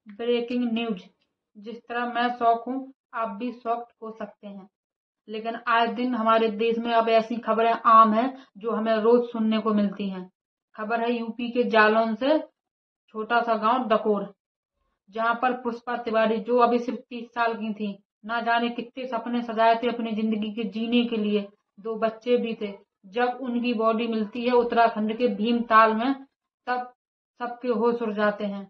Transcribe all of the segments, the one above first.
Breaking news. जिस तरह मैं शॉक हूँ, आप भी शॉक्ड हो सकते हैं। लेकिन आए दिन हमारे देश में अब ऐसी खबरें आम हैं जो हमें रोज सुनने को मिलती हैं। खबर है यूपी के जालौन से, छोटा सा गांव डकोर, जहां पर पुष्पा तिवारी, जो अभी सिर्फ 30 साल की थी, ना जाने कितने सपने सजाए थे अपनी जिंदगी के जीने के लिए, 2 बच्चे भी थे। जब उनकी बॉडी मिलती है उत्तराखंड के भीमताल में, तब सबके होश उड़ जाते हैं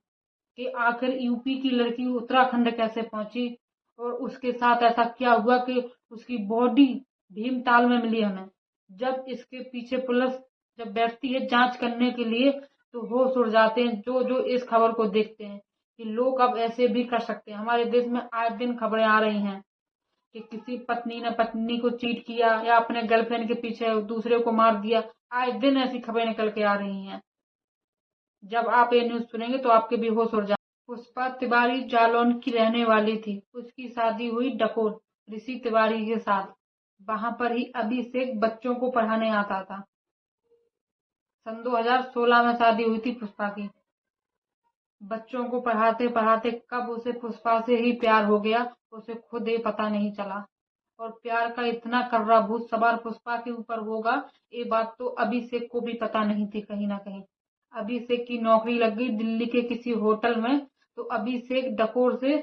कि आखिर यूपी की लड़की उत्तराखंड कैसे पहुंची और उसके साथ ऐसा क्या हुआ कि उसकी बॉडी भीमताल में मिली हमें। जब इसके पीछे पुलिस जब बैठती है जांच करने के लिए, तो होश उड़ जाते हैं जो जो इस खबर को देखते हैं कि लोग अब ऐसे भी कर सकते हैं। हमारे देश में आए दिन खबरें आ रही हैं कि किसी पत्नी ने पत्नी को चीट किया या अपने गर्लफ्रेंड के पीछे दूसरे को मार दिया। आए दिन ऐसी खबरें निकल के आ रही हैं। जब आप ये न्यूज सुनेंगे तो आपके भी होश उड़ जाए। पुष्पा तिवारी जालौन की रहने वाली थी। उसकी शादी हुई डकोर ऋषि तिवारी के साथ। वहां पर ही अभिषेक बच्चों को पढ़ाने आता था। सन 2016 में शादी हुई थी पुष्पा की। बच्चों को पढ़ाते पढ़ाते कब उसे पुष्पा से ही प्यार हो गया, उसे खुद ही पता नहीं चला। और प्यार का इतना कर्रा भूत सवार पुष्पा के ऊपर होगा, ये बात तो अभिषेक को भी पता नहीं थी। कहीं ना कहीं अभिषेक की नौकरी लग गई दिल्ली के किसी होटल में, तो अभिषेक डकोर से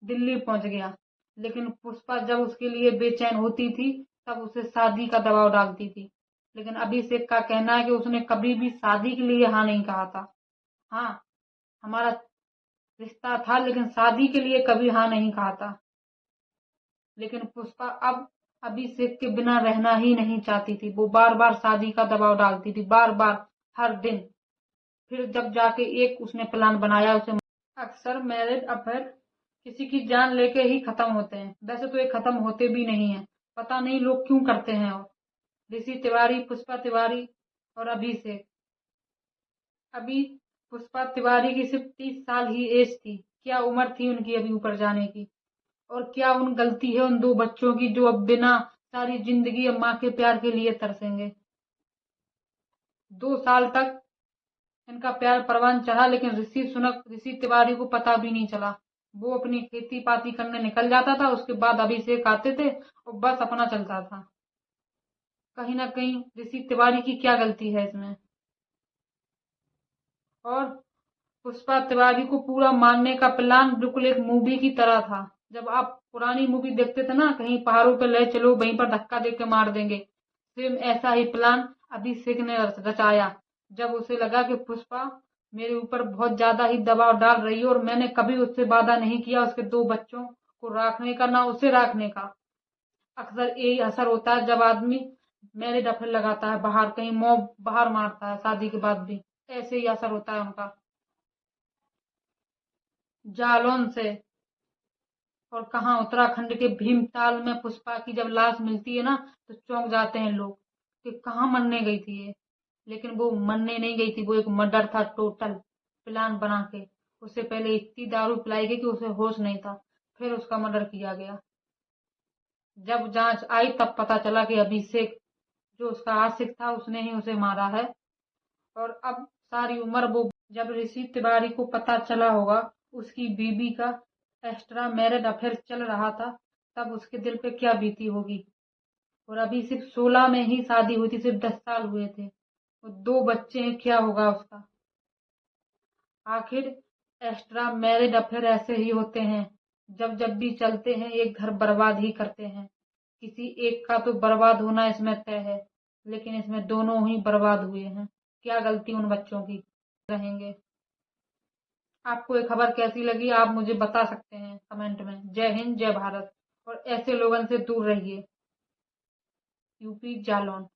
दिल्ली पहुंच गया। लेकिन पुष्पा जब उसके लिए बेचैन होती थी, तब उसे शादी का दबाव डालती थी। लेकिन अभिषेक का कहना है कि उसने कभी भी शादी के लिए हाँ नहीं कहा था। हाँ, हमारा रिश्ता था, लेकिन शादी के लिए कभी हाँ नहीं कहा था। लेकिन पुष्पा अब अभिषेक के बिना रहना ही नहीं चाहती थी। वो बार बार शादी का दबाव डालती थी, बार बार, हर दिन। फिर जब जाके एक उसने प्लान बनाया उसे। अक्सर मैरिज अफेयर किसी की जान लेके ही खत्म होते हैं। वैसे तो ये खत्म होते भी नहीं है, पता नहीं लोग क्यों करते हैं। और ऋषि तिवारी, पुष्पा तिवारी और अभिषेक। अभी पुष्पा तिवारी की सिर्फ 30 साल ही एज थी। क्या उम्र थी उनकी अभी ऊपर जाने की। और क्या उन गलती है उन 2 बच्चों की जो अब बिना सारी जिंदगी अब माँ के प्यार के लिए तरसेंगे। 2 साल तक इनका प्यार परवान चढ़ा, लेकिन ऋषि तिवारी को पता भी नहीं चला। वो अपनी खेती पाती करने निकल जाता था, उसके बाद अभिषेक आते थे और बस अपना चलता था। कहीं ना कहीं ऋषि तिवारी की क्या गलती है इसमें। और पुष्पा तिवारी को पूरा मारने का प्लान बिल्कुल एक मूवी की तरह था। जब आप पुरानी मूवी देखते थे ना, कहीं पहाड़ों पे ले चलो, वहीं पर धक्का देके मार देंगे, सेम ऐसा ही प्लान अभिषेक ने रचाया। जब उसे लगा कि पुष्पा मेरे ऊपर बहुत ज्यादा ही दबाव डाल रही है और मैंने कभी उससे वादा नहीं किया उसके 2 बच्चों को रखने का, ना उसे रखने का। अक्सर यही असर होता है जब आदमी मैरिज अफेयर लगाता है, बाहर कहीं मौत बाहर मारता है शादी के बाद भी, ऐसे ही असर होता है उनका। जालौन से, और कहाँ उत्तराखंड के भीमताल में पुष्पा की जब लाश मिलती है ना, तो चौंक जाते हैं लोग कि कहाँ मरने गई थी ये। लेकिन वो मरने नहीं गई थी, वो एक मर्डर था टोटल प्लान बना के। उससे पहले इतनी दारू पिलाई गई कि उसे होश नहीं था, फिर उसका मर्डर किया गया। जब जांच आई तब पता चला कि अभिषेक, जो उसका आशिक था, उसने ही उसे मारा है। और अब सारी उम्र वो, जब ऋषि तिवारी को पता चला होगा उसकी बीबी का एक्स्ट्रा मैरिज अफेयर चल रहा था, तब उसके दिल पे क्या बीती होगी। और अभी सिर्फ 16 में ही शादी हुई थी, सिर्फ 10 साल हुए थे, और 2 बच्चे हैं, क्या होगा उसका। आखिर एक्स्ट्रा मैरिज अफेयर ऐसे ही होते हैं, जब जब भी चलते हैं एक घर बर्बाद ही करते हैं। किसी एक का तो बर्बाद होना इसमें तय है, लेकिन इसमें दोनों ही बर्बाद हुए हैं। क्या गलती उन बच्चों की रहेंगे। आपको ये खबर कैसी लगी आप मुझे बता सकते हैं कमेंट में। जय हिंद, जय भारत। और ऐसे लोगों से दूर रहिए। यूपी जालौन।